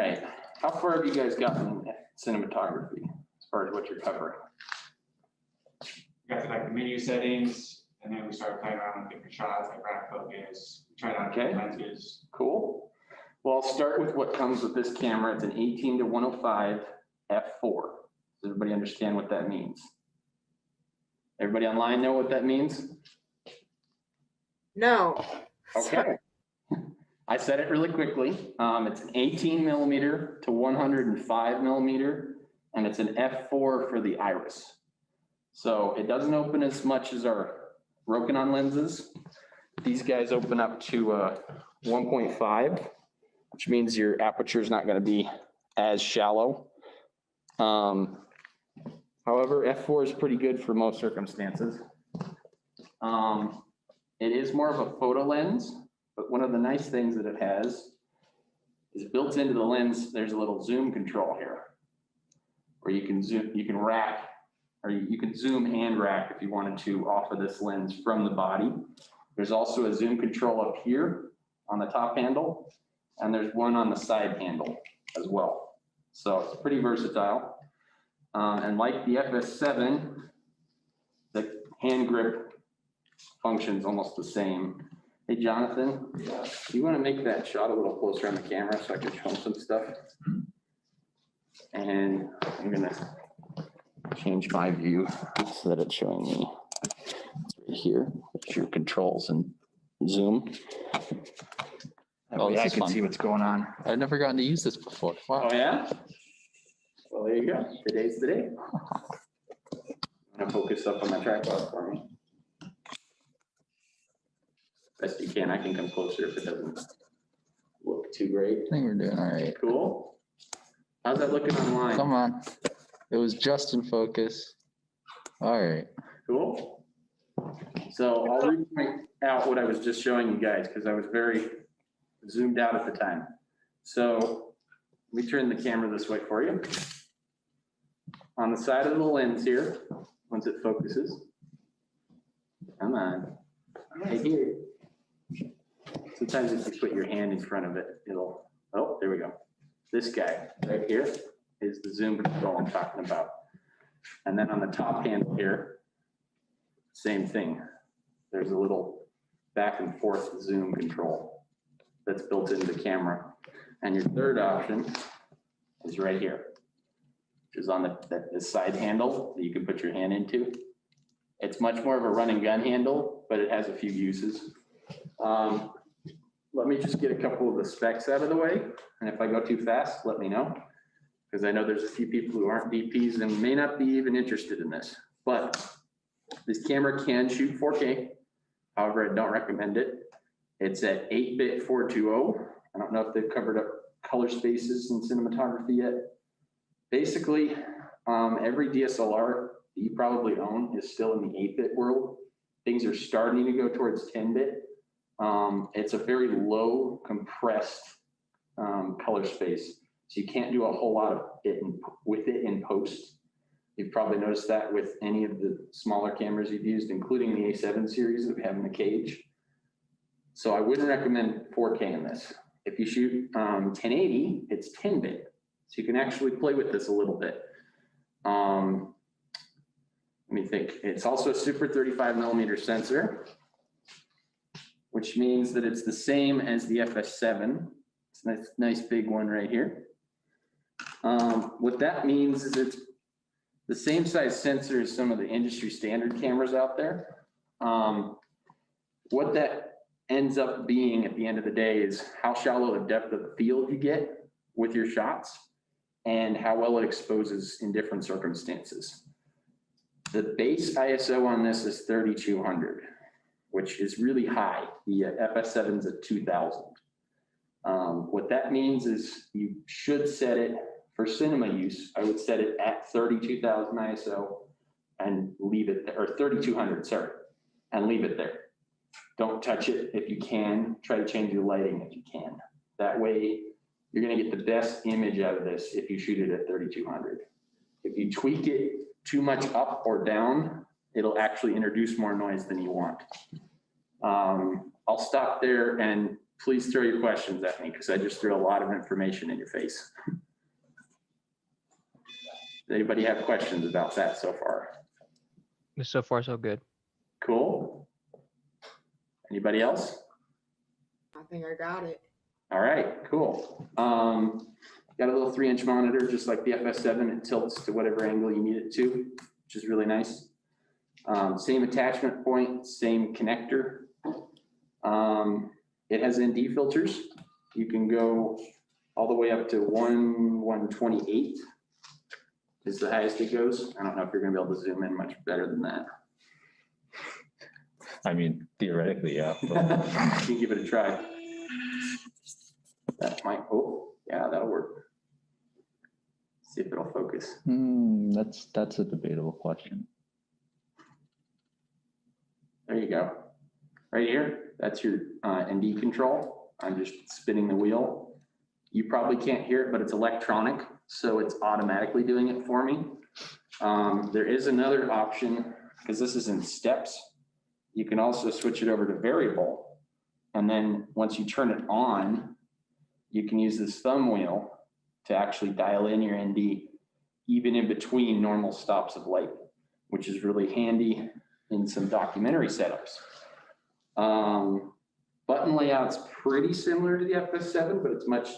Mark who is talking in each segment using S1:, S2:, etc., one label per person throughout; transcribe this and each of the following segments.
S1: right. How far have you guys gotten in cinematography as far as what you're covering?
S2: We got to like the menu settings, and then we started playing around with different shots, like rack focus, trying out different lenses.
S1: Cool. Well, I'll start with what comes with this camera. It's an 18-105 f4. Does everybody understand what that means? Everybody online know what that means?
S3: No.
S1: Okay. I said it really quickly. It's an 18mm to 105mm, and it's an f4 for the iris. So it doesn't open as much as our Rokinon lenses. These guys open up to 1.5, which means your aperture is not going to be as shallow. However, f4 is pretty good for most circumstances. It is more of a photo lens, but one of the nice things that it has is built into the lens. There's a little zoom control here, where you can zoom, you can rack, or you can zoom and rack if you wanted to off of this lens from the body. There's also a zoom control up here on the top handle, and there's one on the side handle as well. So it's pretty versatile. And like the FS7, the hand grip functions almost the same. Hey, Jonathan, do you want to make that shot a little closer on the camera so I can show him some stuff? And I'm going to change my view so that it's showing me. It's right here. It's your controls and zoom.
S4: Oh,
S1: I can see what's going on.
S4: I've never gotten to use this before. Wow.
S1: Oh, yeah? Well, there you go. Today's the day. I'm going to focus up on my tripod for me. Best you can. I can come closer if it doesn't look too great.
S4: I think we're doing all right.
S1: Cool. How's that looking online?
S4: Come on. It was just in focus. All right.
S1: Cool. So I'll repoint out what I was just showing you guys because I was very zoomed out at the time. So let me turn the camera this way for you. On the side of the lens here, once it focuses. Come on. Right here. Sometimes if you put your hand in front of it, it'll, oh, there we go. This guy right here is the zoom control I'm talking about. And then on the top handle here, same thing. There's a little back and forth zoom control that's built into the camera. And your third option is right here, which is on the side handle that you can put your hand into. It's much more of a run and gun handle, but it has a few uses. Let me just get a couple of the specs out of the way. And if I go too fast, let me know. Because I know there's a few people who aren't DPs and may not be even interested in this. But this camera can shoot 4K. However, I don't recommend it. It's at 8-bit 420. I don't know if they've covered up color spaces in cinematography yet. Basically, every DSLR that you probably own is still in the 8-bit world. Things are starting to go towards 10-bit. It's a very low compressed color space. So you can't do a whole lot of it with it in post. You've probably noticed that with any of the smaller cameras you've used, including the A7 series that we have in the cage. So I wouldn't recommend 4K in this. If you shoot 1080, it's 10-bit. So you can actually play with this a little bit. Let me think. It's also a super 35mm sensor, which means that it's the same as the FS7. It's a nice big one right here. What that means is it's the same size sensor as some of the industry standard cameras out there. What that ends up being at the end of the day is how shallow the depth of the field you get with your shots and how well it exposes in different circumstances. The base ISO on this is 3200, which is really high. The FS7's at 2000. What that means is you should set it for cinema use. I would set it at 32,000 ISO and leave it there, or 3200, sorry, and leave it there. Don't touch it if you can. Try to change your lighting if you can. That way, you're going to get the best image out of this if you shoot it at 3200. If you tweak it too much up or down, it'll actually introduce more noise than you want. I'll stop there and please throw your questions at me because I just threw a lot of information in your face. Does anybody have questions about that so far?
S3: So far, so good.
S1: Cool. Anybody else?
S5: I think I got it.
S1: All right, cool. Got a little 3-inch monitor, just like the FS7. It tilts to whatever angle you need it to, which is really nice. Same attachment point, same connector. It has ND filters. You can go all the way up to 128 is the highest it goes. I don't know if you're gonna be able to zoom in much better than that.
S6: I mean, theoretically, yeah.
S1: You can give it a try. That might, oh, yeah, that'll work. See if it'll focus.
S6: That's a debatable question.
S1: There you go. Right here, that's your ND control. I'm just spinning the wheel. You probably can't hear it, but it's electronic, so it's automatically doing it for me. There is another option, because this is in steps. You can also switch it over to variable. And then once you turn it on, you can use this thumb wheel to actually dial in your ND, even in between normal stops of light, which is really handy in some documentary setups. Button layout's pretty similar to the FS7, but it's much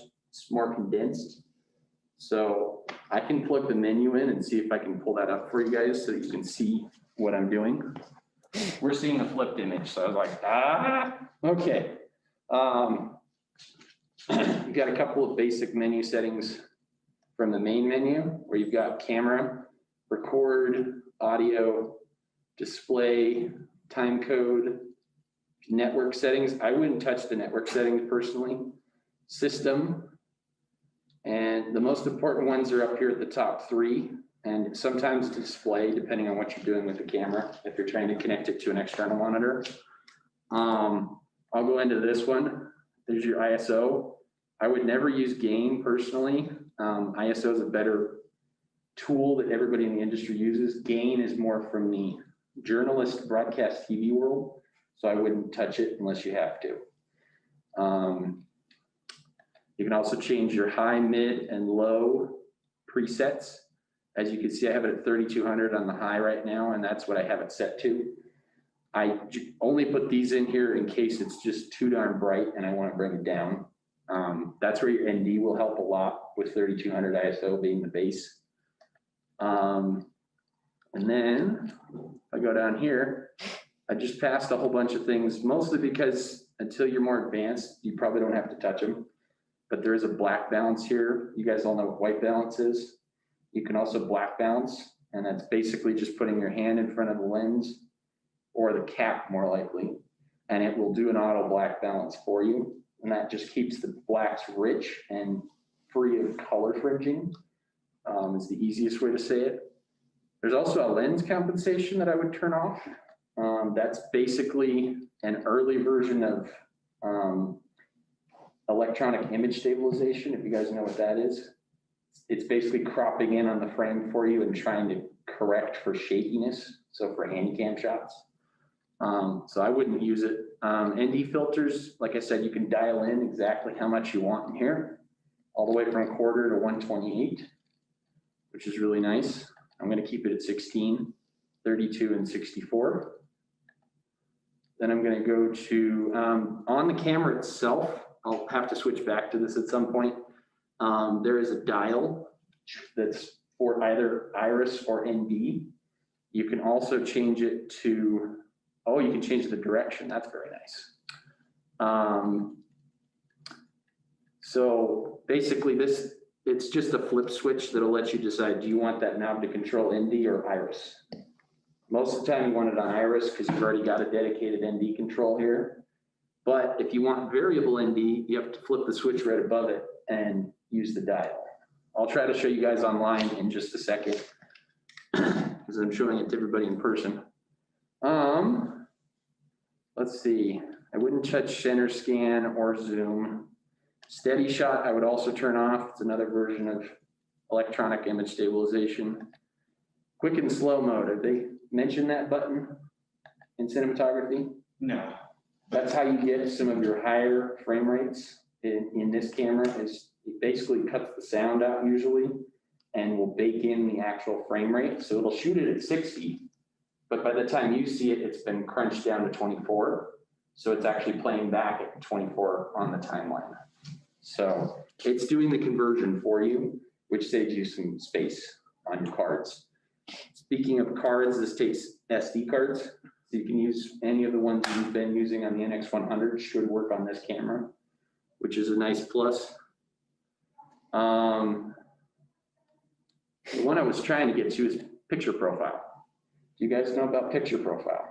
S1: more condensed. So I can plug the menu in and see if I can pull that up for you guys so that you can see what I'm doing. We're seeing a flipped image, so I was like, okay. You got a couple of basic menu settings from the main menu where you've got camera, record, audio, display, time code, network settings. I wouldn't touch the network settings personally. System, and the most important ones are up here at the top 3, and sometimes display, depending on what you're doing with the camera, if you're trying to connect it to an external monitor. I'll go into this one. There's your ISO. I would never use gain personally. ISO is a better tool that everybody in the industry uses. Gain is more from the journalist broadcast TV world, so I wouldn't touch it unless you have to. You can also change your high, mid, and low presets. As you can see, I have it at 3200 on the high right now, and that's what I have it set to. I only put these in here in case it's just too darn bright and I want to bring it down. That's where your ND will help a lot with 3200 ISO being the base. And then if I go down here, I just passed a whole bunch of things, mostly because until you're more advanced, you probably don't have to touch them. But there is a black balance here. You guys all know what white balance is. You can also black balance, and that's basically just putting your hand in front of the lens or the cap more likely, and it will do an auto black balance for you. And that just keeps the blacks rich and free of color fringing. Is the easiest way to say it. There's also a lens compensation that I would turn off. That's basically an early version of electronic image stabilization, if you guys know what that is. It's basically cropping in on the frame for you and trying to correct for shakiness, so for handycam shots. So I wouldn't use it. ND filters, like I said, you can dial in exactly how much you want in here, all the way from 1/4 to 128, which is really nice. I'm going to keep it at 16, 32, and 64. Then I'm going to go to, on the camera itself, I'll have to switch back to this at some point. There is a dial that's for either iris or ND. You can also change it to, oh, you can change the direction. That's very nice. So basically it's just a flip switch that'll let you decide, do you want that knob to control ND or iris? Most of the time you want it on iris because you've already got a dedicated ND control here. But if you want variable ND, you have to flip the switch right above it and use the dial. I'll try to show you guys online in just a second because I'm showing it to everybody in person. Let's see, I wouldn't touch center scan or zoom. Steady shot, I would also turn off. It's another version of electronic image stabilization. Quick and slow mode, have they mentioned that button in cinematography?
S2: No.
S1: That's how you get some of your higher frame rates in this camera is it basically cuts the sound out usually and will bake in the actual frame rate. So it'll shoot it at 60, but by the time you see it, it's been crunched down to 24. So it's actually playing back at 24 on the timeline. So it's doing the conversion for you, which saves you some space on your cards. Speaking of cards, this takes SD cards. So you can use any of the ones you've been using on the NX100 should work on this camera, which is a nice plus. The one I was trying to get to is picture profile. Do you guys know about picture profile?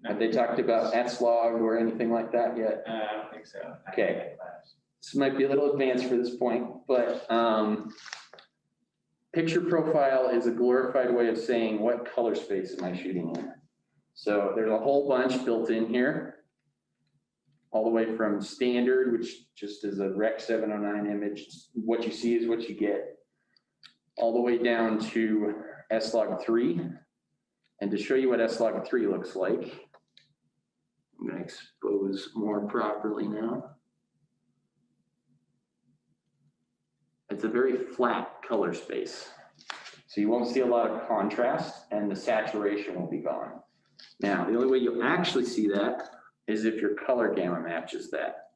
S1: Have they talked about S-Log or anything like that yet?
S2: I don't think so.
S1: Okay. This might be a little advanced for this point, but picture profile is a glorified way of saying what color space am I shooting in. So there's a whole bunch built in here, all the way from standard, which just is a Rec 709 image. What you see is what you get, all the way down to S-Log 3. And to show you what S-Log 3 looks like, I'm going to expose more properly now. It's a very flat color space. So you won't see a lot of contrast and the saturation will be gone. Now, the only way you'll actually see that is if your color gamma matches that,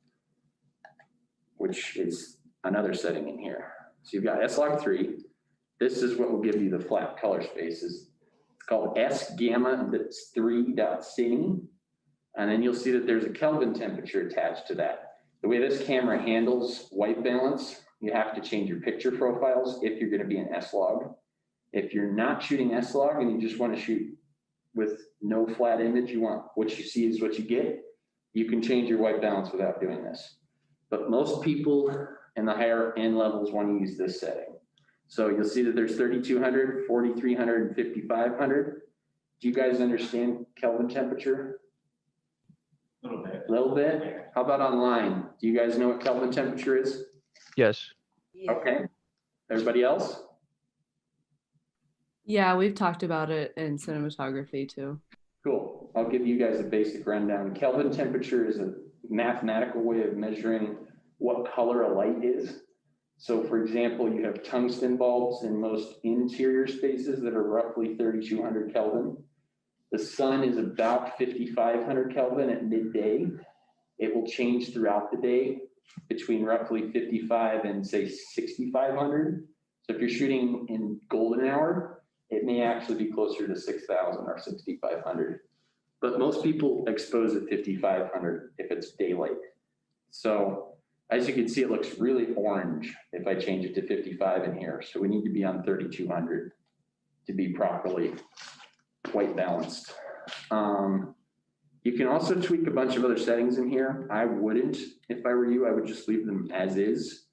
S1: which is another setting in here. So you've got S-Log 3. This is what will give you the flat color spaces. It's called S-Gamma3.Cine. And then you'll see that there's a Kelvin temperature attached to that. The way this camera handles white balance, you have to change your picture profiles if you're going to be in S-Log. If you're not shooting S-Log and you just want to shoot with no flat image, you want what you see is what you get, you can change your white balance without doing this. But most people in the higher end levels want to use this setting. So you'll see that there's 3200, 4300, and 5500. Do you guys understand Kelvin temperature?
S2: A little bit.
S1: A little bit? How about online? Do you guys know what Kelvin temperature is?
S3: Yes.
S5: Yeah.
S1: Okay. Everybody else?
S7: Yeah, we've talked about it in cinematography too.
S1: Cool. I'll give you guys a basic rundown. Kelvin temperature is a mathematical way of measuring what color a light is. So for example, you have tungsten bulbs in most interior spaces that are roughly 3200 Kelvin. The sun is about 5500 Kelvin at midday. It will change throughout the day between roughly 55 and say 6500. So if you're shooting in golden hour, it may actually be closer to 6000 or 6500. But most people expose at 5500 if it's daylight. So as you can see, it looks really orange if I change it to 55 in here. So we need to be on 3200 to be properly white balanced. You can also tweak a bunch of other settings in here. I wouldn't, if I were you, I would just leave them as is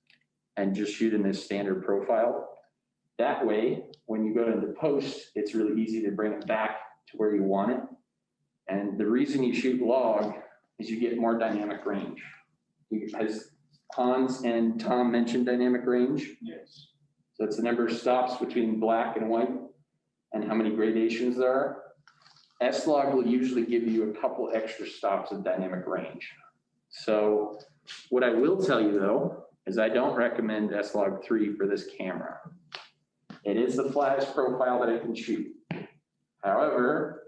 S1: and just shoot in this standard profile. That way, when you go into post, it's really easy to bring it back to where you want it. And the reason you shoot log is you get more dynamic range. Has Hans and Tom mentioned dynamic range?
S2: Yes.
S1: So it's the number of stops between black and white and how many gradations there are. S-Log will usually give you a couple extra stops of dynamic range. So what I will tell you though, is I don't recommend S-Log 3 for this camera. It is the flattest profile that I can shoot. However,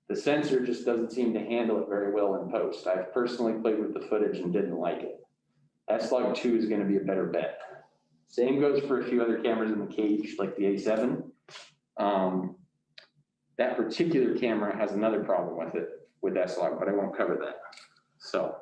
S1: the sensor just doesn't seem to handle it very well in post. I've personally played with the footage and didn't like it. S-Log 2 is going to be a better bet. Same goes for a few other cameras in the cage, like the A7. That particular camera has another problem with it, with S-Log, but I won't cover that. So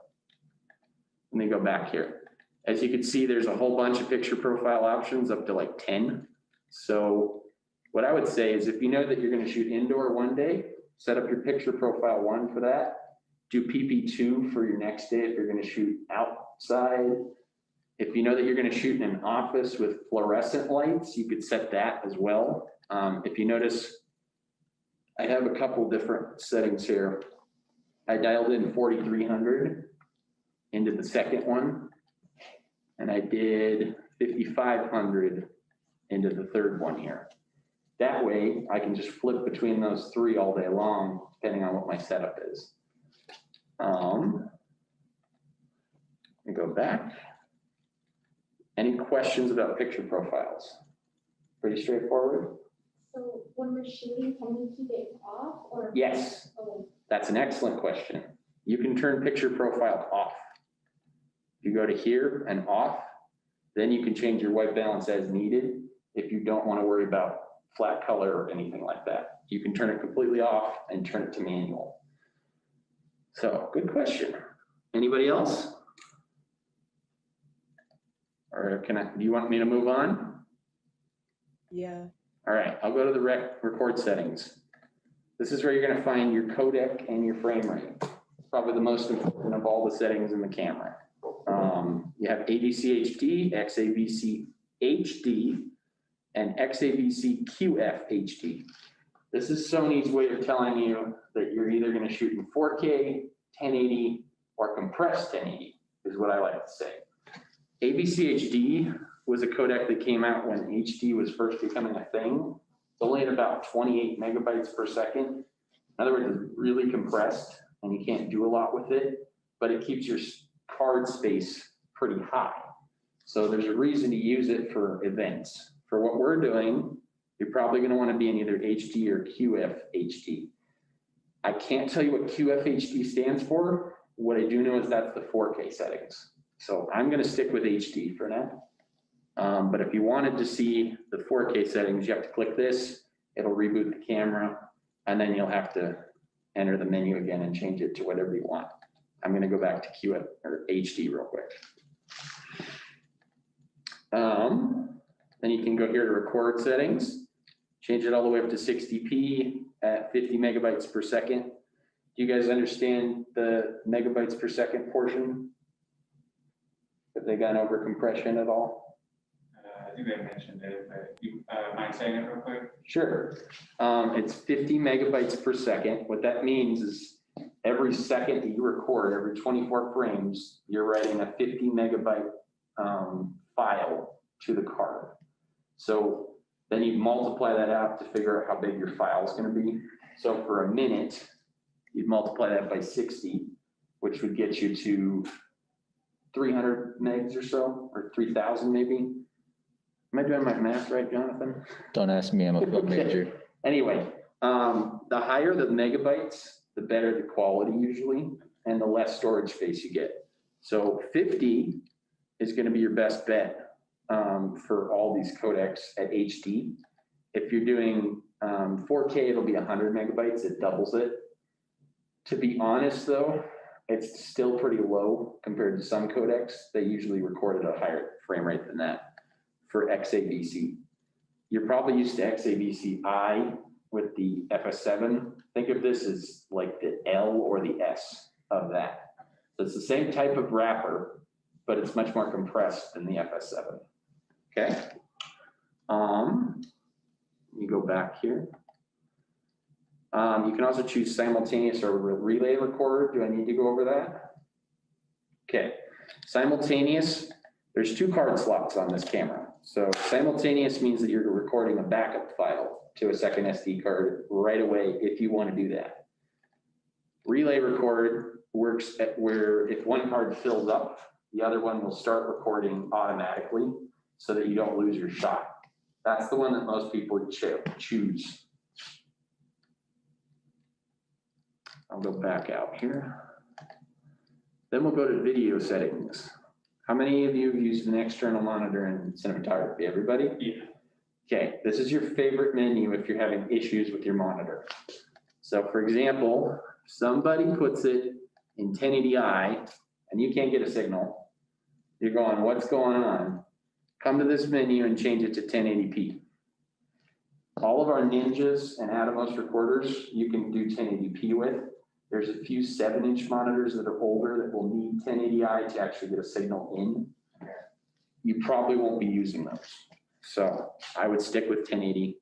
S1: let me go back here. As you can see, there's a whole bunch of picture profile options, up to like 10. So what I would say is if you know that you're going to shoot indoor one day, set up your picture profile 1 for that. Do PP2 for your next day if you're going to shoot outside. If you know that you're going to shoot in an office with fluorescent lights, you could set that as well. If you notice, I have a couple different settings here. I dialed in 4300 into the second one, and I did 5500 into the third one here. That way, I can just flip between those three all day long, depending on what my setup is. And go back. Any questions about picture profiles? Pretty straightforward.
S8: So when we're shooting, can we keep it off or?
S1: Yes,
S8: Oh,
S1: that's an excellent question. You can turn picture profile off. If you go to here and off, then you can change your white balance as needed if you don't want to worry about flat color or anything like that. You can turn it completely off and turn it to manual. So good question. Anybody else? Or do you want me to move on?
S5: Yeah.
S1: All right, I'll go to the record settings. This is where you're gonna find your codec and your frame rate. Probably the most important of all the settings in the camera. You have AVC HD, XAVC HD, and XAVC QF HD. This is Sony's way of telling you that you're either gonna shoot in 4K, 1080, or compressed 1080, is what I like to say. AVC HD was a codec that came out when HD was first becoming a thing. It's only at about 28 megabytes per second. In other words, it's really compressed and you can't do a lot with it, but it keeps your card space pretty high. So there's a reason to use it for events. For what we're doing, you're probably gonna wanna be in either HD or QF HD. I can't tell you what QF HD stands for. What I do know is that's the 4K settings. So I'm gonna stick with HD for now. But if you wanted to see the 4K settings, you have to click this, it'll reboot the camera, and then you'll have to enter the menu again and change it to whatever you want. I'm gonna go back to QF or HD real quick. Then you can go here to record settings, change it all the way up to 60p at 50 megabytes per second. Do you guys understand the megabytes per second portion? Have they gone over compression at all?
S2: I think they mentioned it, but you mind saying it real quick?
S1: Sure. It's 50 megabytes per second. What that means is every second that you record, every 24 frames, you're writing a 50 megabyte file to the card. So then you multiply that out to figure out how big your file is going to be. So for a minute, you'd multiply that by 60, which would get you to 300 megs or so, or 3,000 maybe. Am I doing my math right, Jonathan?
S6: Don't ask me, I'm a film
S1: Okay.
S6: major.
S1: Anyway, the higher the megabytes, the better the quality usually, and the less storage space you get. So 50 is going to be your best bet for all these codecs at HD. If you're doing 4K, it'll be 100 megabytes, it doubles it. To be honest though, it's still pretty low compared to some codecs. They usually record at a higher frame rate than that for XAVC. You're probably used to XAVC-I with the FS7. Think of this as like the L or the S of that. So it's the same type of wrapper, but it's much more compressed than the FS7. Okay. You go back here. You can also choose simultaneous or relay record. Do I need to go over that? Okay. Simultaneous, there's 2 card slots on this camera. So simultaneous means that you're recording a backup file to a second SD card right away if you want to do that. Relay record works at where if one card fills up, the other one will start recording automatically so that you don't lose your shot. That's the one that most people choose. I'll go back out here. Then we'll go to video settings. How many of you have used an external monitor in cinematography? Everybody?
S2: Yeah.
S1: Okay, this is your favorite menu if you're having issues with your monitor. So for example, somebody puts it in 1080i and you can't get a signal. You're going, what's going on? Come to this menu and change it to 1080p. All of our Ninjas and Atomos recorders, you can do 1080p with. There's a few 7-inch monitors that are older that will need 1080i to actually get a signal in. You probably won't be using those. So I would stick with 1080.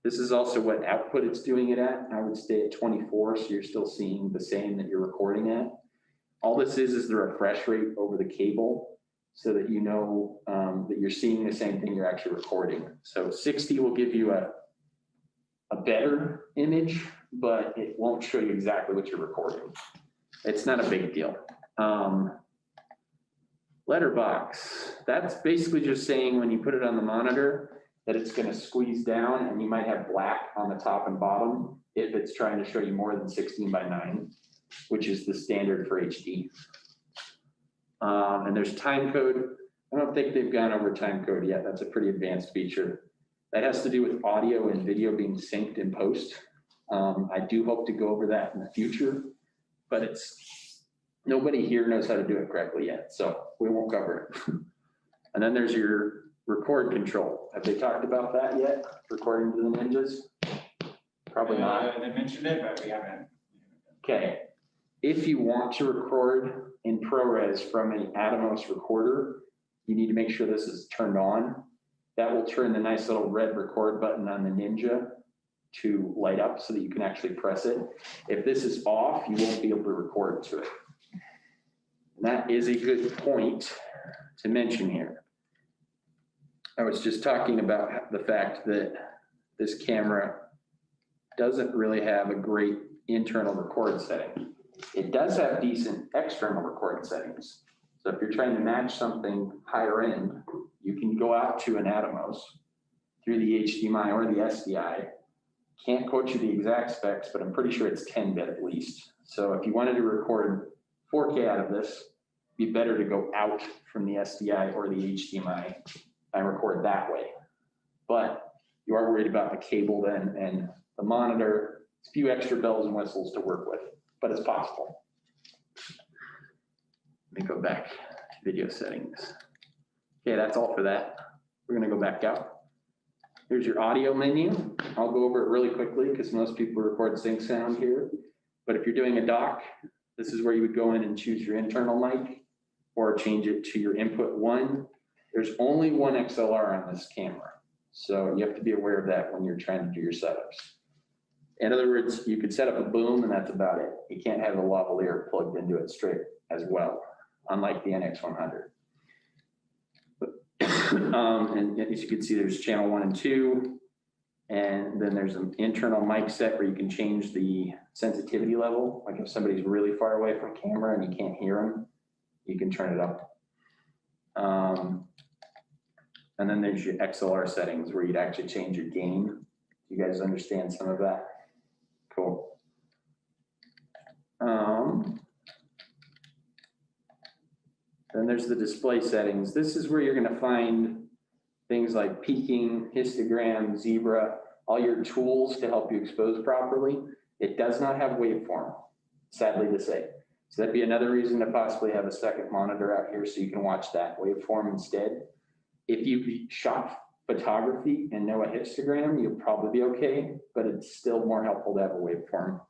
S1: This is also what output it's doing it at. I would stay at 24, so you're still seeing the same that you're recording at. All this is the refresh rate over the cable so that you know that you're seeing the same thing you're actually recording. So 60 will give you a better image but it won't show you exactly what you're recording. It's not a big deal. Letterbox, that's basically just saying when you put it on the monitor that it's gonna squeeze down and you might have black on the top and bottom if it's trying to show you more than 16:9, which is the standard for HD. And there's time code. I don't think they've gone over time code yet. That's a pretty advanced feature. That has to do with audio and video being synced in post. I do hope to go over that in the future, but nobody here knows how to do it correctly yet, so we won't cover it. And then there's your record control. Have they talked about that yet? Recording to the ninjas? Probably not.
S2: They mentioned it, but we haven't.
S1: Okay. If you want to record in ProRes from an Atomos recorder, you need to make sure this is turned on. That will turn the nice little red record button on the Ninja to light up so that you can actually press it. If this is off, you won't be able to record to it. And that is a good point to mention here. I was just talking about the fact that this camera doesn't really have a great internal record setting. It does have decent external record settings. So if you're trying to match something higher end, you can go out to an Atomos through the HDMI or the SDI. Can't quote you the exact specs, but I'm pretty sure it's 10-bit at least. So if you wanted to record 4K out of this, it'd be better to go out from the SDI or the HDMI and record that way. But you are worried about the cable then and the monitor, a few extra bells and whistles to work with, but it's possible. Let me go back to video settings. Okay, that's all for that. We're gonna go back out. Here's your audio menu. I'll go over it really quickly because most people record sync sound here. But if you're doing a dock, this is where you would go in and choose your internal mic or change it to your input 1. There's only one XLR on this camera. So you have to be aware of that when you're trying to do your setups. In other words, you could set up a boom and that's about it. You can't have a lavalier plugged into it straight as well, unlike the NX100. And as you can see, there's channel 1 and 2, and then there's an internal mic set where you can change the sensitivity level. Like if somebody's really far away from camera and you can't hear them, you can turn it up. And then there's your XLR settings where you'd actually change your gain. You guys understand some of that? Cool. Then there's the display settings. This is where you're gonna find things like peaking, histogram, zebra, all your tools to help you expose properly. It does not have waveform, sadly to say. So that'd be another reason to possibly have a second monitor out here so you can watch that waveform instead. If you shot photography and know a histogram, you'll probably be okay, but it's still more helpful to have a waveform.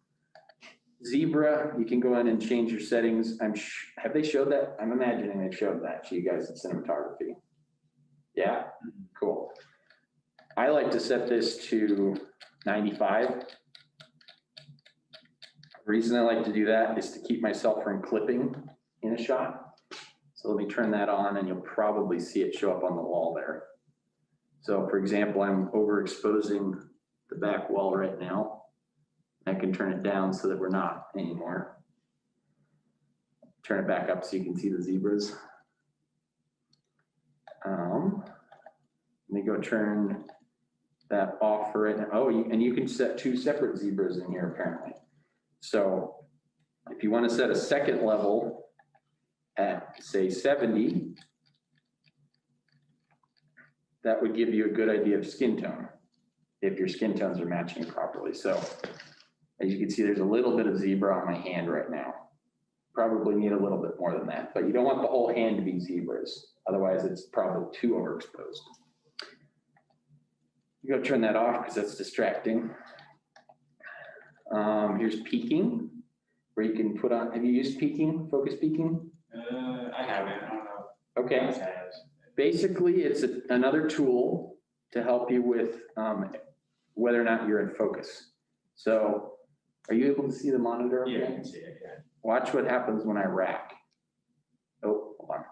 S1: Zebra, you can go in and change your settings. Have they showed that? I'm imagining they've showed that to you guys in cinematography. Yeah, cool. I like to set this to 95. The reason I like to do that is to keep myself from clipping in a shot. So let me turn that on and you'll probably see it show up on the wall there. So for example, I'm overexposing the back wall right now. I can turn it down so that we're not anymore. Turn it back up so you can see the zebras. Let me go turn that off for it. Oh, and you can set 2 separate zebras in here apparently. So if you want to set a second level at say 70, that would give you a good idea of skin tone if your skin tones are matching properly. So as you can see, there's a little bit of zebra on my hand right now. Probably need a little bit more than that, but you don't want the whole hand to be zebras. Otherwise it's probably too overexposed. You go turn that off because that's distracting. Here's peaking, where you can put on, have you used peaking, focus peaking?
S2: I haven't, I don't know.
S1: Okay. Basically, it's another tool to help you with whether or not you're in focus. So are you able to see the monitor?
S2: Yeah,
S1: Okay?
S2: I can see it, yeah.
S1: Watch what happens when I rack. Oh, hold on.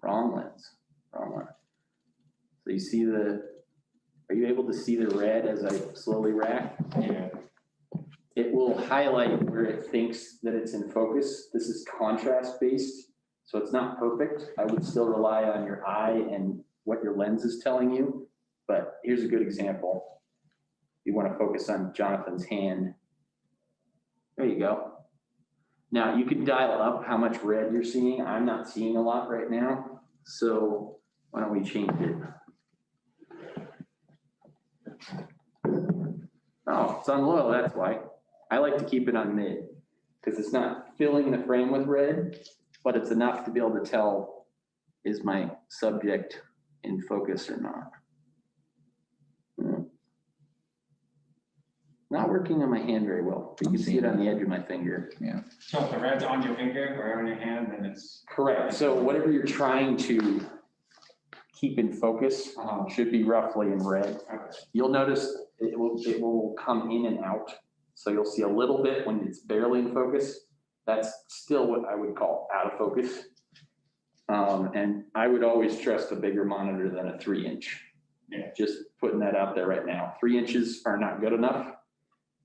S1: Wrong lens. Wrong one. So you see are you able to see the red as I slowly rack?
S2: Yeah.
S1: it will highlight where it thinks that it's in focus. This is contrast based, so it's not perfect. I would still rely on your eye and what your lens is telling you. But here's a good example. You want to focus on Jonathan's hand. There you go. Now you can dial up how much red you're seeing. I'm not seeing a lot right now. So why don't we change it? Oh, it's on low, that's why. I like to keep it on mid because it's not filling the frame with red, but it's enough to be able to tell, is my subject in focus or not? Not working on my hand very well. You can see it on the edge of my finger.
S2: So if the red's on your finger or on your hand, then it's.
S1: Correct. So whatever you're trying to keep in focus should be roughly in red. You'll notice it will come in and out. So you'll see a little bit when it's barely in focus. That's still what I would call out of focus. And I would always trust a bigger monitor than a 3-inch.
S2: Yeah.
S1: Just putting that out there right now. 3 inches are not good enough.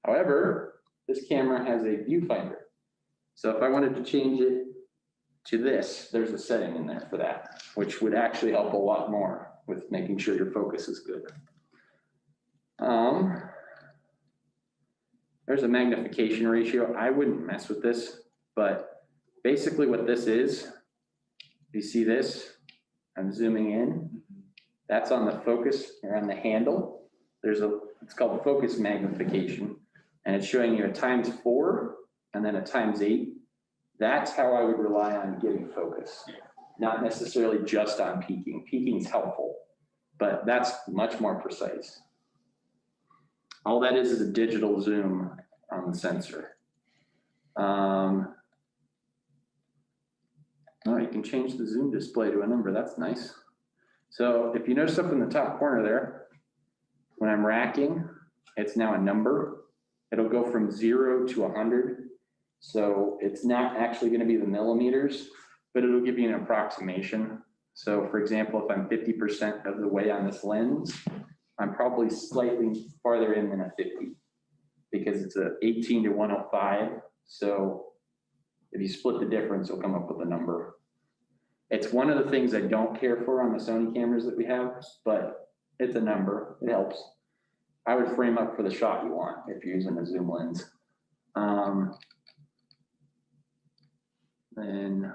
S1: However, this camera has a viewfinder. So if I wanted to change it to this, there's a setting in there for that, which would actually help a lot more with making sure your focus is good. There's a magnification ratio. I wouldn't mess with this, but basically what this is, you see this? I'm zooming in. That's on the focus or on the handle. It's called focus magnification, and it's showing you a ×4 and then a ×8. That's how I would rely on getting focus, not necessarily just on peaking. Peaking is helpful, but that's much more precise. All that is a digital zoom on the sensor. Oh, you can change the zoom display to a number. That's nice. So if you notice up in the top corner there, when I'm racking, it's now a number. It'll go from 0 to 100. So it's not actually going to be the millimeters, but it'll give you an approximation. So for example, if I'm 50% of the way on this lens, I'm probably slightly farther in than a 50 because it's a 18 to 105. So if you split the difference, you'll come up with a number. It's one of the things I don't care for on the Sony cameras that we have, but it's a number. It helps. I would frame up for the shot you want if you're using a zoom lens. Then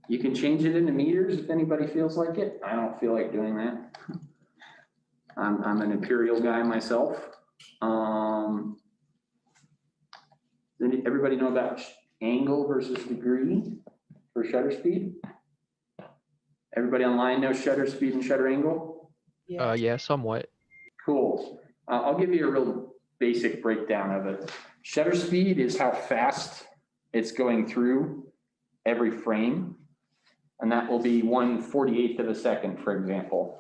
S1: you can change it into meters if anybody feels like it. I don't feel like doing that. I'm an imperial guy myself. Then everybody know about angle versus degree for shutter speed? Everybody online knows shutter speed and shutter angle?
S5: Yeah.
S3: Yeah, somewhat.
S1: Cool. I'll give you a real basic breakdown of it. Shutter speed is how fast it's going through every frame. And that will be 1/48th of a second, for example.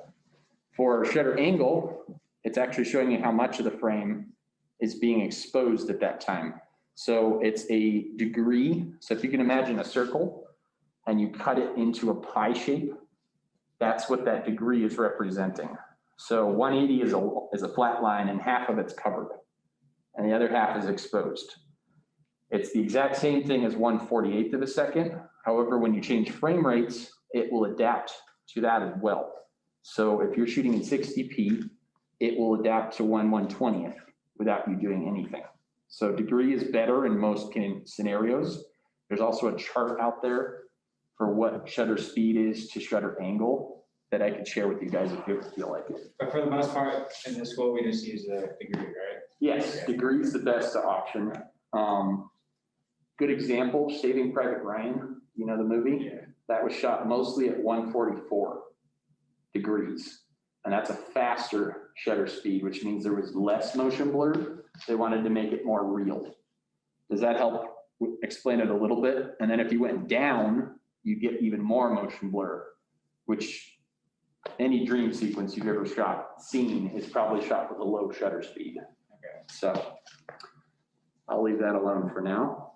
S1: For shutter angle, it's actually showing you how much of the frame is being exposed at that time. So it's a degree. So if you can imagine a circle and you cut it into a pie shape, that's what that degree is representing. So 180 is a flat line and half of it's covered and the other half is exposed. It's the exact same thing as 1/48th of a second. However, when you change frame rates, it will adapt to that as well. So if you're shooting in 60p, it will adapt to 1/120th without you doing anything. So degree is better in most scenarios. There's also a chart out there for what shutter speed is to shutter angle that I could share with you guys if you feel like it.
S2: But for the most part, in this school, we just use the degree, right?
S1: Yes, degree is the best option. Good example, Saving Private Ryan, you know the movie?
S2: Yeah.
S1: That was shot mostly at 144 degrees. And that's a faster shutter speed, which means there was less motion blur. They wanted to make it more real. Does that help explain it a little bit? And then if you went down, you get even more motion blur, which any dream sequence you've ever seen is probably shot with a low shutter speed.
S2: Okay.
S1: So I'll leave that alone for now.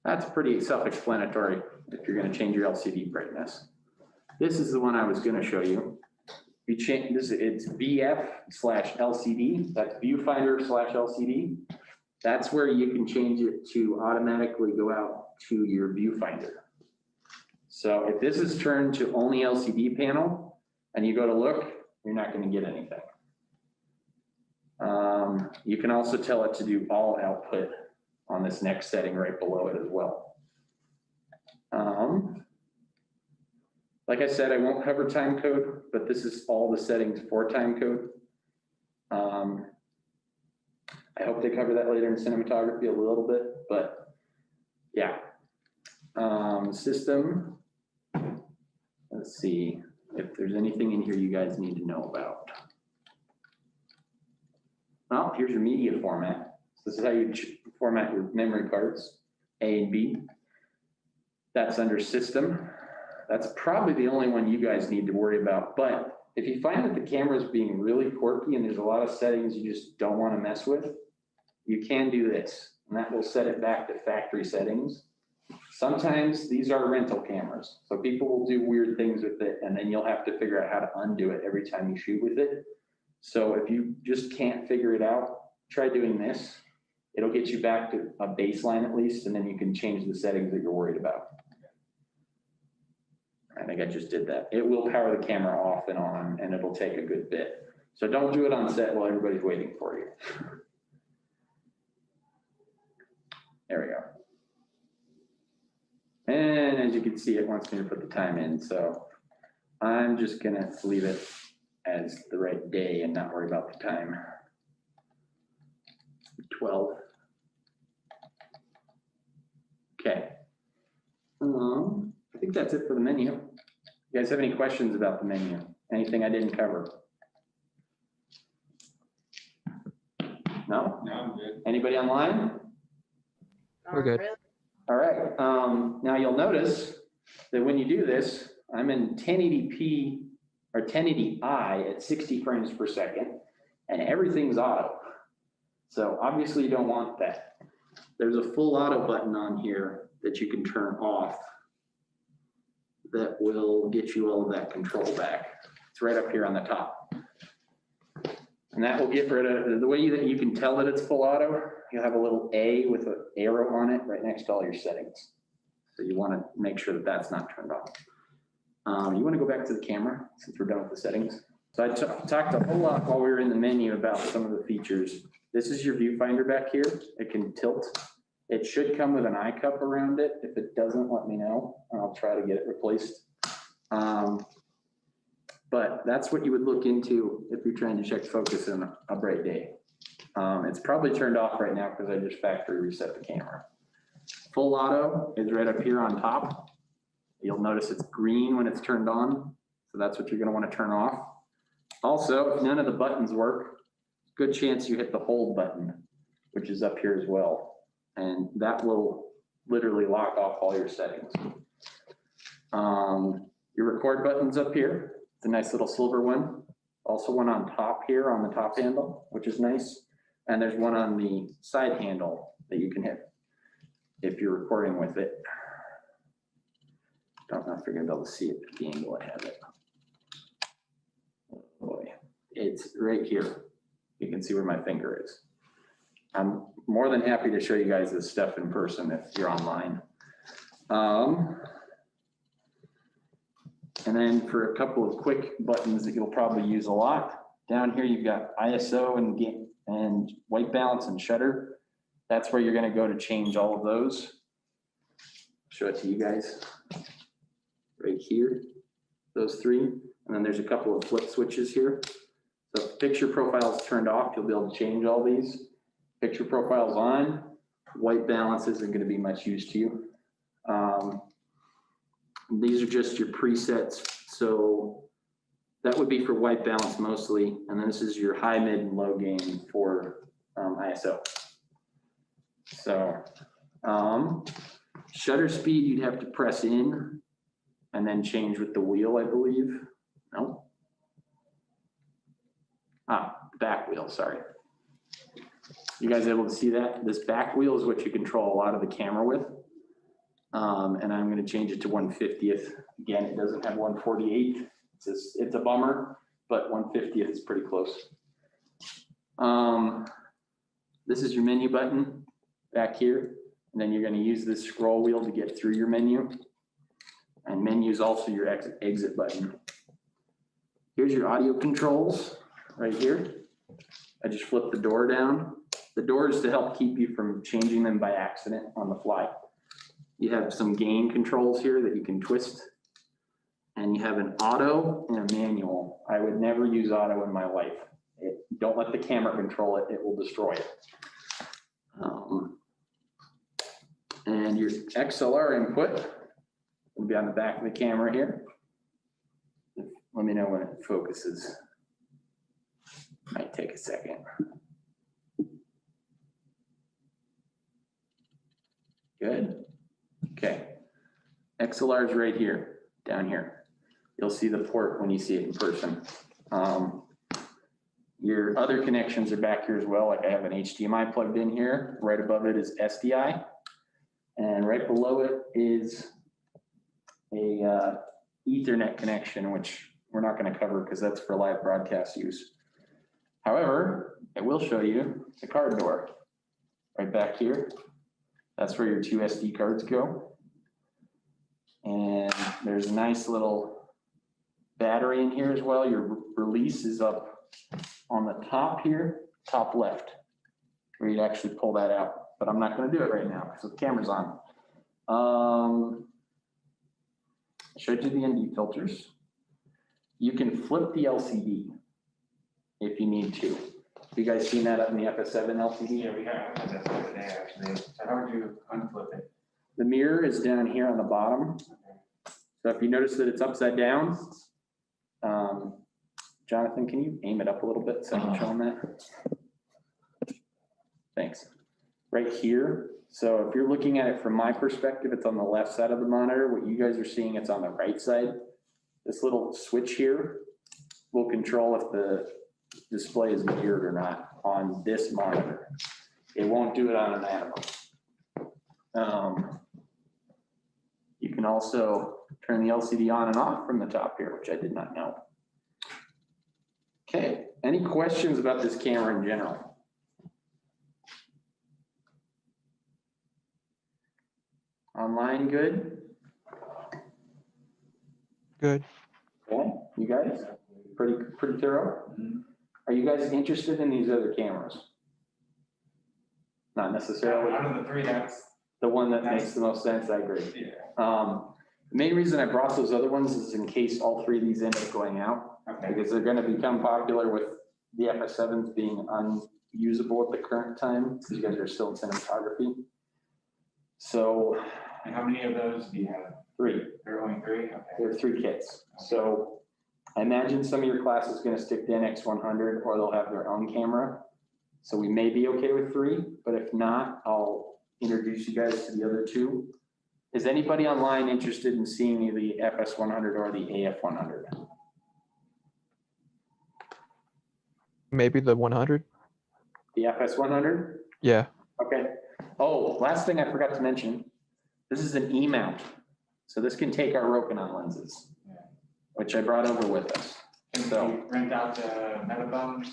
S1: That's pretty self-explanatory if you're going to change your LCD brightness. This is the one I was going to show you. you change this, it's VF/LCD, that's viewfinder/LCD. That's where you can change it to automatically go out to your viewfinder. So if this is turned to only LCD panel and you go to look, you're not going to get anything. You can also tell it to do all output on this next setting right below it as well. Like I said, I won't cover time code, but this is all the settings for time code. I hope they cover that later in cinematography a little bit, but yeah. System, let's see if there's anything in here you guys need to know about. Well, here's your media format. This is how you format your memory cards, A and B. That's under system. That's probably the only one you guys need to worry about. But if you find that the camera is being really quirky and there's a lot of settings you just don't want to mess with, you can do this, and that will set it back to factory settings. Sometimes these are rental cameras, so people will do weird things with it, and then you'll have to figure out how to undo it every time you shoot with it. So if you just can't figure it out, try doing this. It'll get you back to a baseline at least, and then you can change the settings that you're worried about. I think I just did that. It will power the camera off and on, and it'll take a good bit. So don't do it on set while everybody's waiting for you. There we go. And as you can see, it wants me to put the time in. So I'm just gonna leave it as the right day and not worry about the time. 12. Okay. I think that's it for the menu. You guys have any questions about the menu? Anything I didn't cover? No?
S2: No, I'm good.
S1: Anybody online?
S3: We're good.
S5: Really?
S1: All right. Now you'll notice that when you do this, I'm in 1080p or 1080i at 60 frames per second, and everything's auto. So obviously you don't want that. There's a full auto button on here that you can turn off that will get you all of that control back. It's right up here on the top. And that will get rid of, the way you can tell that it's full auto, you'll have a little A with an arrow on it right next to all your settings. So you want to make sure that that's not turned off. You want to go back to the camera since we're done with the settings. So I talked a whole lot while we were in the menu about some of the features. This is your viewfinder back here. It can tilt. It should come with an eye cup around it. If it doesn't, let me know, and I'll try to get it replaced. But that's what you would look into if you're trying to check focus in a bright day. It's probably turned off right now because I just factory reset the camera. Full auto is right up here on top. You'll notice it's green when it's turned on. So that's what you're going to want to turn off. Also, if none of the buttons work, good chance you hit the hold button, which is up here as well. And that will literally lock off all your settings. Your record button's up here. It's a nice little silver one. Also one on top here on the top handle, which is nice. And there's one on the side handle that you can hit if you're recording with it. Don't know if you're gonna be able to see it at the angle I have it. Oh boy, it's right here. You can see where my finger is. I'm more than happy to show you guys this stuff in person if you're online. And then for a couple of quick buttons that you'll probably use a lot, down here you've got ISO and white balance and shutter. That's where you're going to go to change all of those. Show it to you guys right here, those three. And then there's a couple of flip switches here. So if picture profile is turned off, you'll be able to change all these. Picture profile's on, white balance isn't going to be much use to you. These are just your presets. So that would be for white balance mostly. And then this is your high, mid, and low gain for ISO. So shutter speed, you'd have to press in and then change with the wheel, I believe. No. Back wheel, sorry. You guys able to see that? This back wheel is what you control a lot of the camera with. And I'm going to change it to 1/50th. Again, it doesn't have 1/48. It's a bummer, but 1/50th is pretty close. This is your menu button back here, and then you're gonna use this scroll wheel to get through your menu. And menu is also your exit button. Here's your audio controls right here. I just flipped the door down. The door is to help keep you from changing them by accident on the fly. You have some gain controls here that you can twist. And you have an auto and a manual. I would never use auto in my life. Don't let the camera control it, it will destroy it. And your XLR input will be on the back of the camera here. Let me know when it focuses. Might take a second. Good. Okay. XLR is right here, down here. You'll see the port when you see it in person. Your other connections are back here as well. Like I have an HDMI plugged in here. Right above it is SDI. And right below it is a Ethernet connection, which we're not going to cover because that's for live broadcast use. However, I will show you the card door right back here. That's where your 2 SD cards go. And there's a nice little battery in here as well. Your release is up on the top here, top left, where you actually pull that out. But I'm not going to do it right now because the camera's on. I showed you the ND filters. You can flip the LCD if you need to. Have you guys seen that up in the FS7 LCD?
S2: Yeah, we have that the other day, actually. So how would you unflip it?
S1: The mirror is down here on the bottom. So if you notice that it's upside down, Jonathan, can you aim it up a little bit so I can show them that? Thanks. Right here. So if you're looking at it from my perspective, it's on the left side of the monitor. What you guys are seeing, it's on the right side. This little switch here will control if the display is mirrored or not on this monitor. It won't do it on an animal. You can also turn the LCD on and off from the top here, which I did not know. Okay, any questions about this camera in general? Online, good?
S9: Good.
S1: Okay, you guys, pretty thorough? Are you guys interested in these other cameras? Not necessarily.
S2: Out of the three, that's,
S1: The one that makes the most sense, I agree.
S2: yeah.
S1: The main reason I brought those other ones is in case all three of these end up going out,
S2: Okay.
S1: because they're gonna become popular with the FS7s being unusable at the current time, because you guys are still in cinematography. So
S2: And how many of those do you have?
S1: 3,
S2: There are only 3? Okay.
S1: there are 3 kits. So I imagine some of your class is gonna stick to NX100 or they'll have their own camera. So we may be okay with 3, but if not, I'll introduce you guys to the other 2. Is anybody online interested in seeing either the FS100 or the AF100?
S9: Maybe the 100?
S1: The FS100?
S9: Yeah.
S1: Okay. Oh, last thing I forgot to mention, this is an E-mount. So this can take our Rokinon lenses, which I brought over with us.
S2: Can you rent out the Metaphones?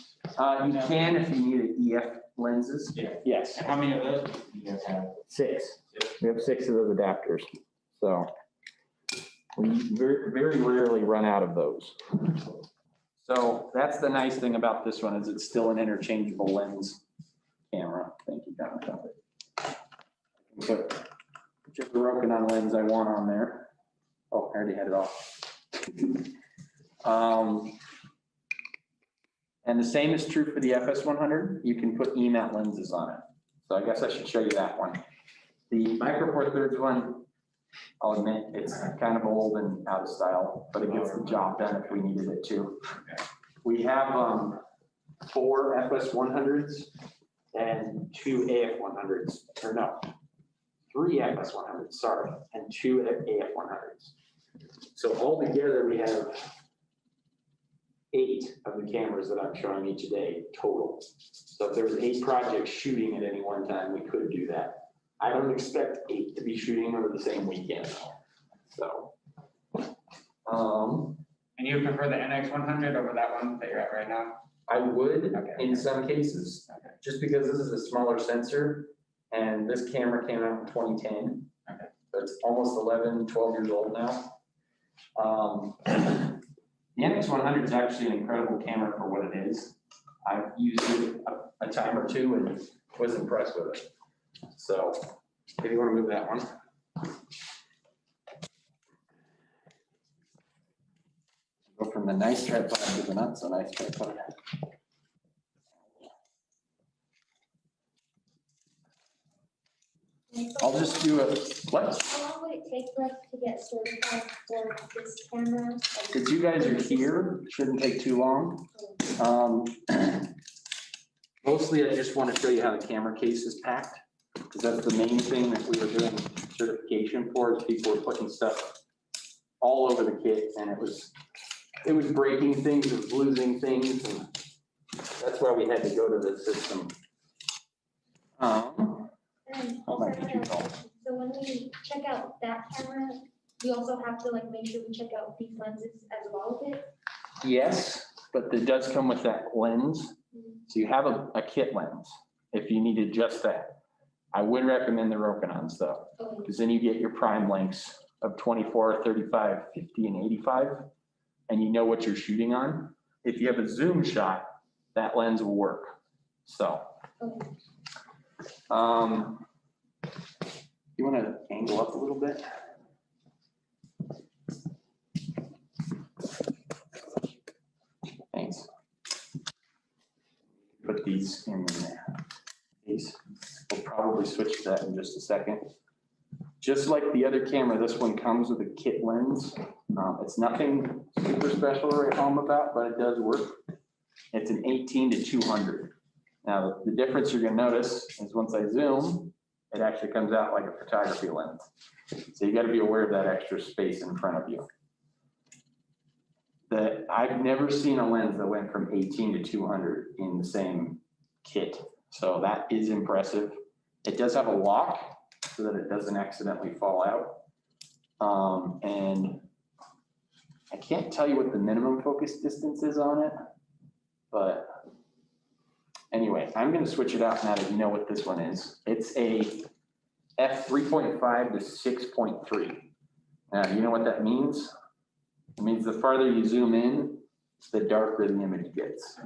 S1: You can if you need EF lenses.
S2: Yeah.
S1: Yes.
S2: And how many of those do you guys have?
S1: 6. We have 6 of those adapters. So we very, very rarely run out of those. So that's the nice thing about this one is it's still an interchangeable lens camera. Thank you, Jonathan. Put whichever Rokinon lens I want on there. Oh, I already had it off. And the same is true for the FS100. You can put E-mount lenses on it. So I guess I should show you that one. The Micro Four Thirds one, I'll admit, it's kind of old and out of style, but it gets the job done if we needed it to. We have 4 FS100s and 2 AF100s, or no, 3 FS100s, sorry, and 2 AF100s. So altogether, we have 8 of the cameras that I'm showing you today total. So if there was 8 projects shooting at any one time, we could do that. I don't expect 8 to be shooting over the same weekend. So,
S2: And you you prefer the NX100 over that one that you're at right now?
S1: I would
S2: Okay.
S1: in some cases,
S2: Okay.
S1: just because this is a smaller sensor and this camera came out in 2010.
S2: Okay.
S1: So it's almost 11, 12 years old now. The NX100 is actually an incredible camera for what it is. I've used it a time or two and was impressed with it. So if you want to move that one. Go from the nice tripod to the not so nice tripod. I'll just do a, what?
S8: How long would it take for us to get certified for this camera?
S1: Since you guys are here, it shouldn't take too long. Mostly I just want to show you how the camera case is packed, because that's the main thing that we were doing certification for, is people were putting stuff all over the kit, and it was breaking things, it was losing things, and that's why we had to go to the system.
S8: And
S1: Hold
S8: also,
S1: on, did you call?
S8: so when we check out that camera, we also have to like make sure we check out these lenses as well with it.
S1: Yes, but it does come with that lens. So you have a kit lens, if you needed just that. I would recommend the Rokinons though,
S8: Okay.
S1: because then you get your prime lengths of 24, 35, 50, and 85, and you know what you're shooting on. If you have a zoom shot, that lens will work. So,
S8: Okay.
S1: you want to angle up a little bit? Thanks. Put these in there. We'll probably switch to that in just a second. Just like the other camera, this one comes with a kit lens. It's nothing super special to write home about, but it does work. It's an 18 to 200. Now, the difference you're gonna notice is once I zoom, it actually comes out like a photography lens. So you gotta be aware of that extra space in front of you. I've never seen a lens that went from 18 to 200 in the same kit. So that is impressive. It does have a lock so that it doesn't accidentally fall out. And I can't tell you what the minimum focus distance is on it, but anyway, I'm gonna switch it out now that you know what this one is. It's a f3.5 to 6.3. Now, you know what that means? It means the farther you zoom in, the darker the image gets.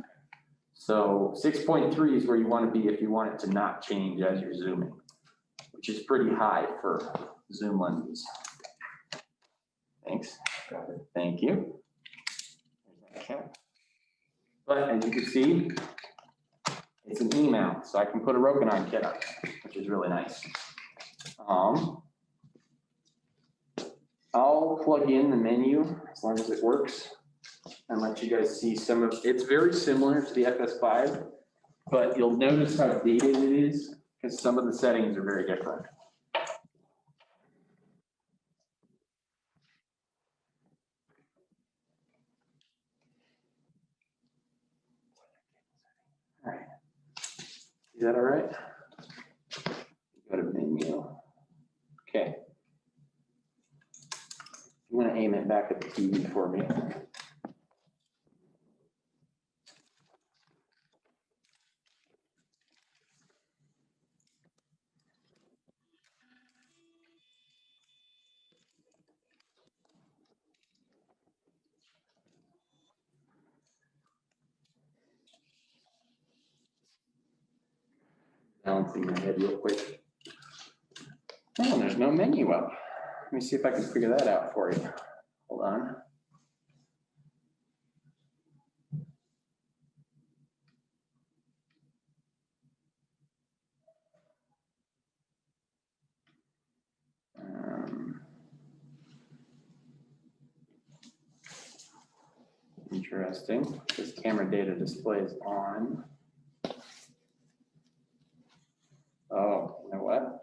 S1: So 6.3 is where you want to be if you want it to not change as you're zooming, which is pretty high for zoom lenses. Thanks. Thank you. Okay. But as you can see, it's an E-mount, so I can put a Rokinon kit on, which is really nice. I'll plug in the menu as long as it works and let you guys see some of, it's very similar to the FS5, but you'll notice how dated it is because some of the settings are very different. All right. Is that all right? Go to menu. Okay. You want to aim it back at the TV for me. Balancing my head real quick. Oh, there's no menu up. Let me see if I can figure that out for you. Hold on. Interesting. This camera data display is on. Oh, you know what?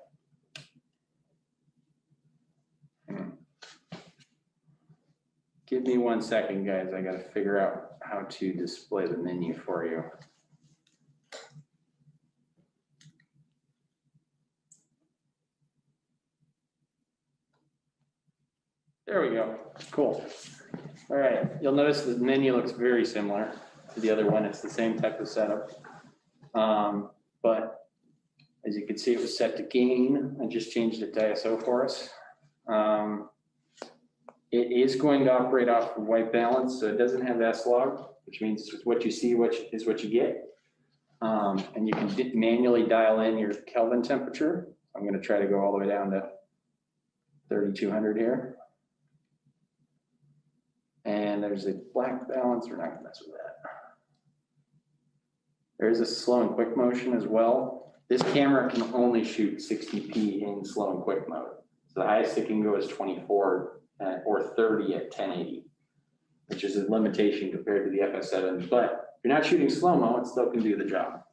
S1: Give me 1 second, guys. I gotta figure out how to display the menu for you. There we go. Cool. All right, you'll notice the menu looks very similar to the other one. It's the same type of setup. But as you can see, it was set to gain. I just changed it to ISO for us. It is going to operate off of white balance, so it doesn't have S-log, which means what you see is what you get. And you can manually dial in your Kelvin temperature. I'm going to try to go all the way down to 3,200 here. And there's a black balance. We're not going to mess with that. There's a slow and quick motion as well. This camera can only shoot 60p in slow and quick mode. So the highest it can go is 24 or 30 at 1080, which is a limitation compared to the FS7. But if you're not shooting slow-mo, it still can do the job.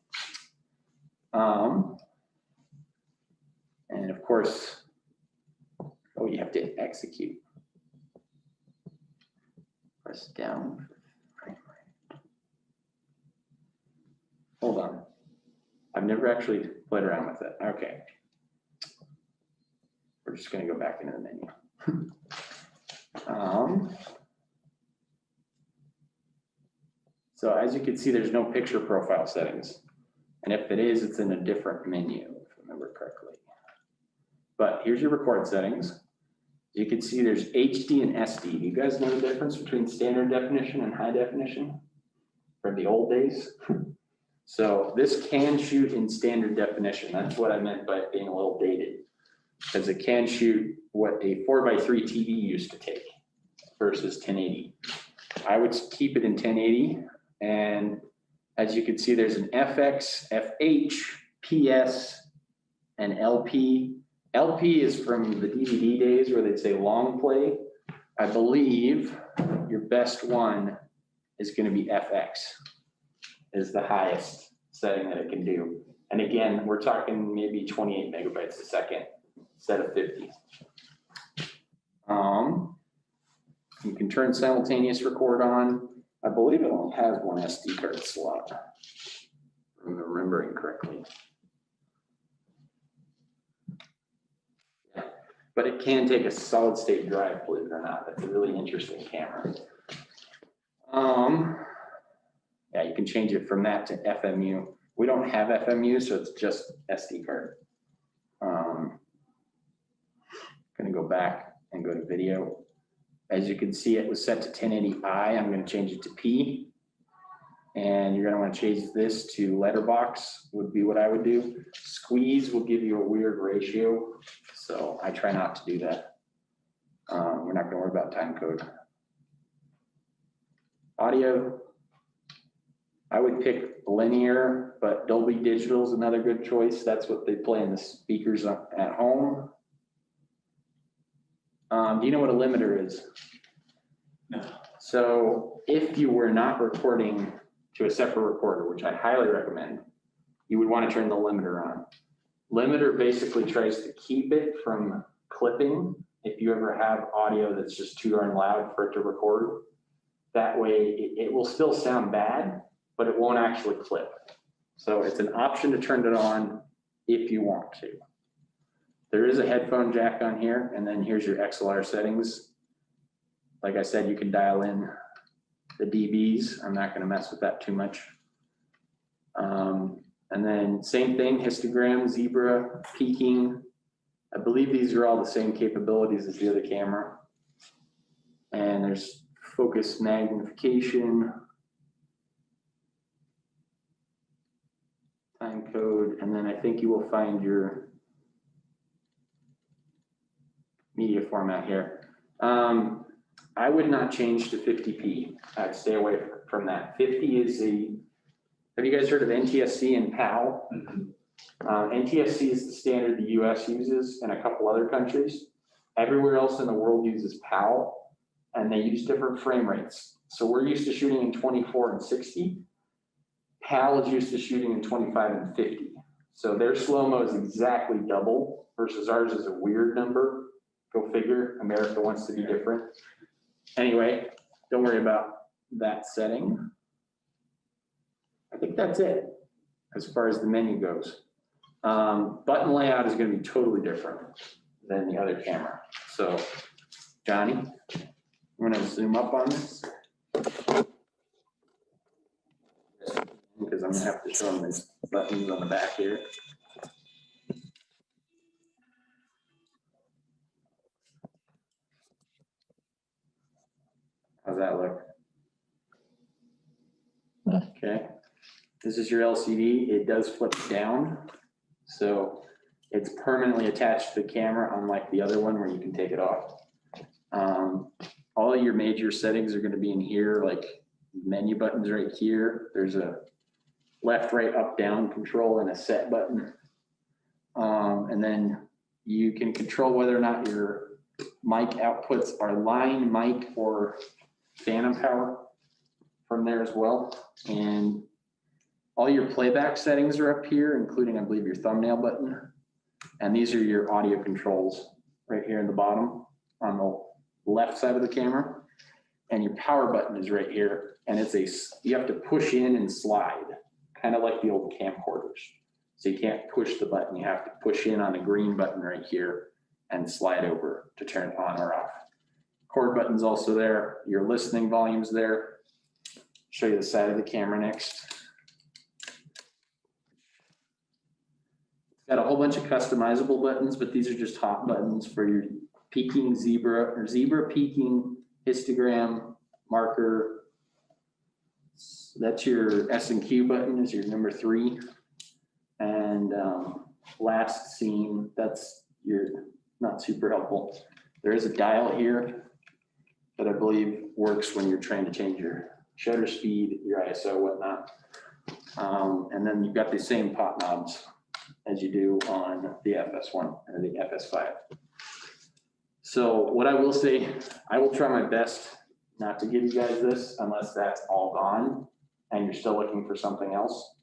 S1: And of course, oh, you have to execute. Press down. Hold on. I've never actually played around with it. Okay. We're just going to go back into the menu. So as you can see, there's no picture profile settings. And if it is, it's in a different menu, if I remember correctly. But here's your record settings. You can see there's HD and SD. Do you guys know the difference between standard definition and high definition from the old days? So this can shoot in standard definition. That's what I meant by it being a little dated, because it can shoot what a 4:3 TV used to take versus 1080. I would keep it in 1080. And as you can see, there's an FX, FH, PS, and LP. LP is from the DVD days where they'd say long play. I believe your best one is going to be FX, is the highest setting that it can do. And again, we're talking maybe 28 megabytes a second instead of 50. You can turn simultaneous record on. I believe it only has one SD card slot, if I'm remembering correctly. But it can take a solid state drive, believe it or not. That's a really interesting camera. Yeah, you can change it from that to FMU. We don't have FMU, so it's just SD card. Gonna go back and go to video. As you can see, it was set to 1080i. I'm gonna change it to P. And you're gonna wanna change this to letterbox would be what I would do. Squeeze will give you a weird ratio. So I try not to do that. We're not gonna worry about time code. Audio, I would pick linear, but Dolby Digital is another good choice. That's what they play in the speakers at home. Do you know what a limiter is?
S2: No.
S1: So if you were not recording to a separate recorder, which I highly recommend, you would want to turn the limiter on. Limiter basically tries to keep it from clipping if you ever have audio that's just too darn loud for it to record. That way it will still sound bad, but it won't actually clip. So it's an option to turn it on if you want to. There is a headphone jack on here, and then here's your XLR settings. Like I said, you can dial in the dBs. I'm not going to mess with that too much. And then same thing, histogram, zebra, peaking. I believe these are all the same capabilities as the other camera. And there's focus magnification, time code, and then I think you will find your media format here. I would not change to 50p. I'd stay away from that. 50 is have you guys heard of NTSC and PAL? NTSC is the standard the US uses and a couple other countries. Everywhere else in the world uses PAL, and they use different frame rates. So we're used to shooting in 24 and 60. PAL is used to shooting in 25 and 50. So their slow-mo is exactly double versus ours is a weird number. Go figure, America wants to be different. Anyway, don't worry about that setting. I think that's it as far as the menu goes. Button layout is going to be totally different than the other camera. So, Johnny? I'm gonna zoom up on this. Because I'm gonna have to show them these buttons on the back here. How's that look? Okay, this is your LCD. It does flip down. So it's permanently attached to the camera, unlike the other one where you can take it off. All your major settings are gonna be in here, like menu buttons right here. There's a left, right, up, down control and a set button. And then you can control whether or not your mic outputs are line mic or phantom power from there as well. And all your playback settings are up here, including, I believe, your thumbnail button. And these are your audio controls right here in the bottom on the left side of the camera. And your power button is right here. And you have to push in and slide, kind of like the old camcorders. So you can't push the button. You have to push in on the green button right here and slide over to turn it on or off. Record button's also there. Your listening volume's there. Show you the side of the camera next. It's got a whole bunch of customizable buttons, but these are just hot buttons for your peaking zebra or zebra peaking, histogram, marker. That's your S&Q button is your number 3. And last scene, that's your not super helpful. There is a dial here that I believe works when you're trying to change your shutter speed, your ISO, whatnot. And then you've got the same pop knobs as you do on the FS1 or the FS5. So what I will say, I will try my best not to give you guys this unless that's all gone and you're still looking for something else.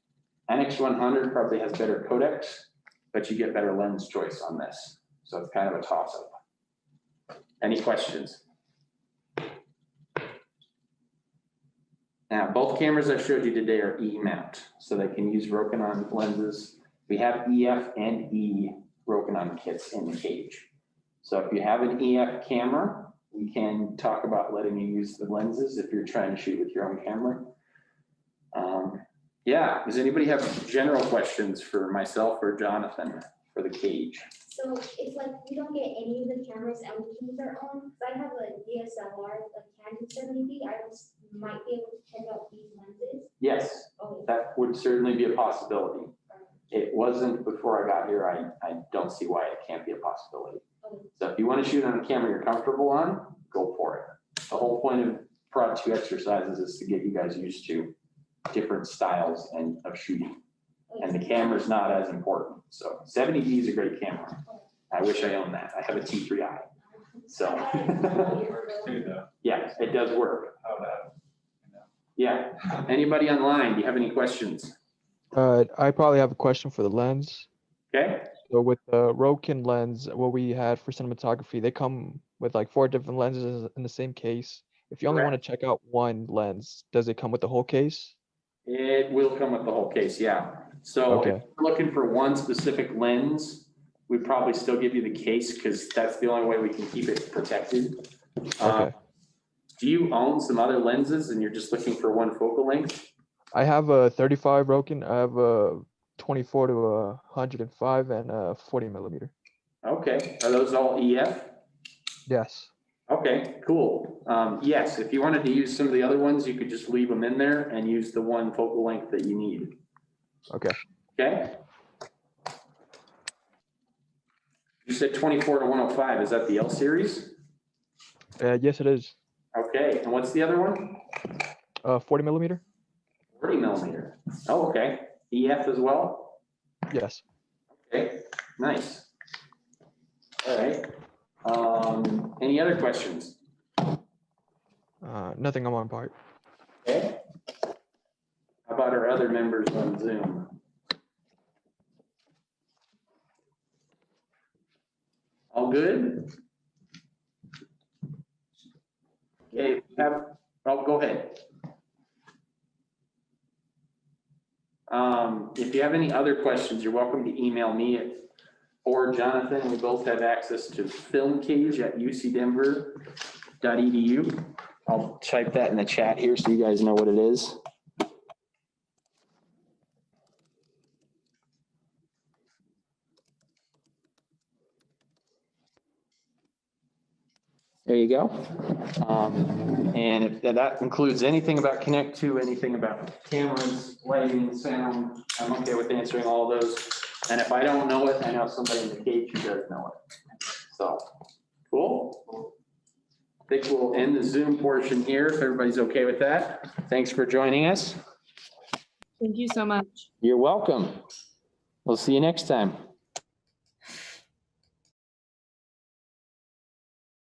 S1: NX100 probably has better codecs, but you get better lens choice on this. So it's kind of a toss-up. Any questions? Now, both cameras I showed you today are E-mount, so they can use Rokinon lenses. We have EF and E Rokinon kits in the cage. So if you have an EF camera, we can talk about letting you use the lenses if you're trying to shoot with your own camera. Yeah, does anybody have general questions for myself or Jonathan for the cage?
S8: So it's like we don't get any of the cameras and we can use our own, because I have a DSLR, a Canon 70D, I just might be able to check out these lenses.
S1: Yes,
S8: Okay.
S1: that would certainly be a possibility. It wasn't before I got here. I don't see why it can't be a possibility.
S8: Okay.
S1: So if you want to shoot on a camera you're comfortable on, go for it. The whole point of Prod 2 exercises is to get you guys used to different styles of shooting. And the camera's not as important. So 70D is a great camera. I wish I owned that. I have a T3i. So yeah, it does work. Yeah. Anybody online? Do you have any questions?
S9: I probably have a question for the lens.
S1: Okay.
S9: So with the Rokin lens, what we had for cinematography, they come with like 4 different lenses in the same case. If you only want to check out one lens, does it come with the whole case?
S1: It will come with the whole case, yeah. So if
S9: Okay.
S1: you're looking for one specific lens, we'd probably still give you the case because that's the only way we can keep it protected.
S9: Okay.
S1: Do you own some other lenses and you're just looking for one focal length?
S9: I have a 35 Rokin. I have a 24 to 105 and a 40 millimeter.
S1: Okay, are those all EF?
S9: Yes.
S1: Okay, cool. Yes, if you wanted to use some of the other ones, you could just leave them in there and use the one focal length that you need.
S9: Okay.
S1: Okay? You said 24 to 105, is that the L series?
S9: Yes, it is.
S1: Okay, and what's the other one?
S9: 40 millimeter.
S1: 40 millimeter. Oh, okay. EF as well?
S9: Yes.
S1: Okay, nice. All right. Any other questions?
S9: Nothing on my part.
S1: Okay. How about our other members on Zoom? All good? Okay, go ahead. If you have any other questions, you're welcome to email me or Jonathan. We both have access to Film Cage at UC Denver. .edu. I'll type that in the chat here so you guys know what it is. There you go. And if that includes anything about Connect to, anything about cameras, lighting, sound, I'm okay with answering all those. And if I don't know it, I know somebody in the cage who does know it. So, cool. I think we'll end the Zoom portion here if everybody's okay with that. Thanks for joining us.
S7: Thank you so much.
S1: You're welcome. We'll see you next time.